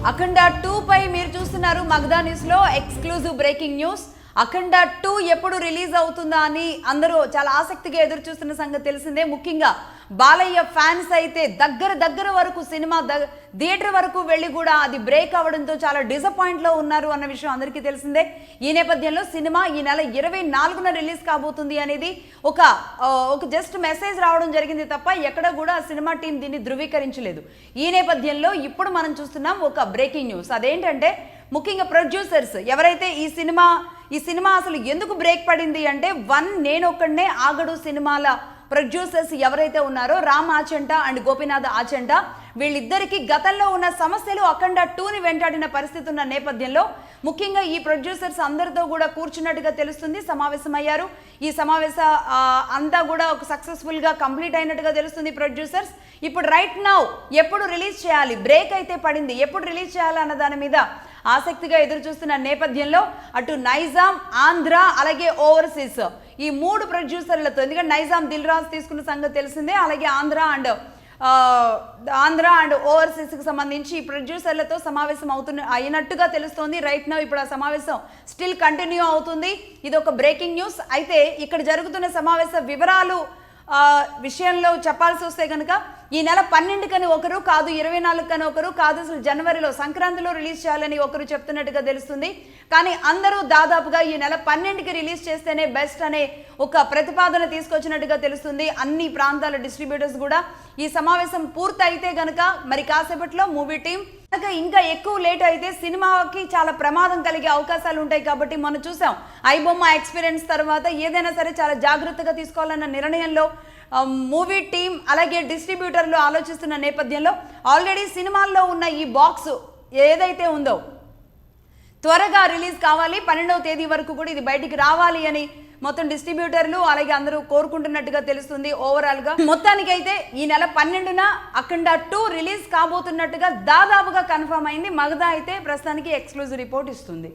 అఖండ 2 పై మీరు చూస్తున్నారు మగధా న్యూస్ లో ఎక్స్క్లూజివ్ బ్రేకింగ్ న్యూస్. అఖండ 2 ఎప్పుడు రిలీజ్ అవుతుందా అని అందరూ చాలా ఆసక్తిగా ఎదురు చూస్తున్న సంగతి తెలిసిందే. ముఖ్యంగా బాలయ్య ఫ్యాన్స్ అయితే దగ్గర వరకు సినిమా థియేటర్ వరకు వెళ్ళి కూడా అది బ్రేక్ అవ్వడంతో చాలా డిసప్పాయింట్ లో ఉన్నారు అన్న విషయం అందరికీ తెలిసిందే. ఈ నేపథ్యంలో సినిమా ఈ నెల 24న రిలీజ్ కాబోతుంది అనేది ఒక జస్ట్ మెసేజ్ రావడం జరిగింది తప్ప ఎక్కడ కూడా సినిమా టీం దీన్ని ధృవీకరించలేదు. ఈ నేపథ్యంలో ఇప్పుడు మనం చూస్తున్నాం ఒక బ్రేకింగ్ న్యూస్. అదేంటంటే ముఖ్యంగా ప్రొడ్యూసర్స్ ఎవరైతే ఈ సినిమా అసలు ఎందుకు బ్రేక్ పడింది అంటే నేనొక్కడే ఆగడు సినిమాల ప్రొడ్యూసర్స్ ఎవరైతే ఉన్నారో రామ్ ఆచంట అండ్ గోపీనాథ్ ఆచంట వీళ్ళిద్దరికి గతంలో ఉన్న సమస్యలు అఖండ 2ని వెంటాడిన పరిస్థితి ఉన్న నేపథ్యంలో ముఖ్యంగా ఈ ప్రొడ్యూసర్స్ అందరితో కూడా కూర్చున్నట్టుగా తెలుస్తుంది, సమావేశమయ్యారు. ఈ సమావేశ అంతా కూడా ఒక సక్సెస్ఫుల్ గా కంప్లీట్ అయినట్టుగా తెలుస్తుంది. ప్రొడ్యూసర్స్ ఇప్పుడు రైట్ నౌ ఎప్పుడు రిలీజ్ చేయాలి, బ్రేక్ అయితే పడింది, ఎప్పుడు రిలీజ్ చేయాలి అన్న దాని మీద ఆసక్తిగా ఎదురు చూస్తున్న నేపథ్యంలో అటు నైజాం, ఆంధ్ర అలాగే ఓవర్సీస్ ఈ 3 ప్రొడ్యూసర్లతో, ఎందుకంటే నైజాం దిల్ రాజు తీసుకున్న సంగతి తెలిసిందే, అలాగే ఆంధ్ర అండ్ ఓవర్సీస్ కి సంబంధించి ఈ ప్రొడ్యూసర్లతో సమావేశం అయినట్టుగా తెలుస్తోంది. రైట్ నౌ ఇప్పుడు ఆ సమావేశం స్టిల్ కంటిన్యూ అవుతుంది. ఇది ఒక బ్రేకింగ్ న్యూస్. అయితే ఇక్కడ జరుగుతున్న సమావేశ వివరాలు విషయంలో చెప్పాల్సి వస్తే కనుక ఈ నెల 12 కని ఒకరు, కాదు 24 కని ఒకరు, కాదు అసలు జనవరిలో సంక్రాంతిలో రిలీజ్ చేయాలని ఒకరు చెప్తున్నట్టుగా తెలుస్తుంది. కానీ అందరూ దాదాపుగా ఈ నెల 12కి రిలీజ్ చేస్తేనే బెస్ట్ అనే ఒక ప్రతిపాదన తీసుకొచ్చినట్టుగా తెలుస్తుంది. అన్ని ప్రాంతాల డిస్ట్రిబ్యూటర్స్ కూడా ఈ సమావేశం పూర్తి అయితే గనక మరి కాసేపట్లో మూవీ టీం ఇంకా ఎక్కువ లేట్ అయితే సినిమాకి చాలా ప్రమాదం కలిగే అవకాశాలు ఉంటాయి. కాబట్టి మనం చూసాం ఐబొమ్మ ఎక్స్పీరియన్స్ తర్వాత ఏదైనా సరే చాలా జాగ్రత్తగా తీసుకోవాలన్న నిర్ణయంలో మూవీ టీం అలాగే డిస్ట్రిబ్యూటర్లు ఆలోచిస్తున్న నేపథ్యంలో ఆల్రెడీ సినిమాల్లో ఉన్న ఈ బాక్స్ ఏదైతే ఉందో త్వరగా రిలీజ్ కావాలి, 12వ తేదీ వరకు కూడా ఇది బయటికి రావాలి అని మొత్తం డిస్ట్రిబ్యూటర్లు అలాగే అందరూ కోరుకుంటున్నట్టుగా తెలుస్తుంది. ఓవరాల్ గా మొత్తానికైతే ఈ నెల 12న అఖండ 2 రిలీజ్ కాబోతున్నట్టుగా దాదాపుగా కన్ఫర్మ్ అయింది. మగధా అయితే ప్రస్తుతానికి ఎక్స్క్లూజివ్ రిపోర్ట్ ఇస్తుంది.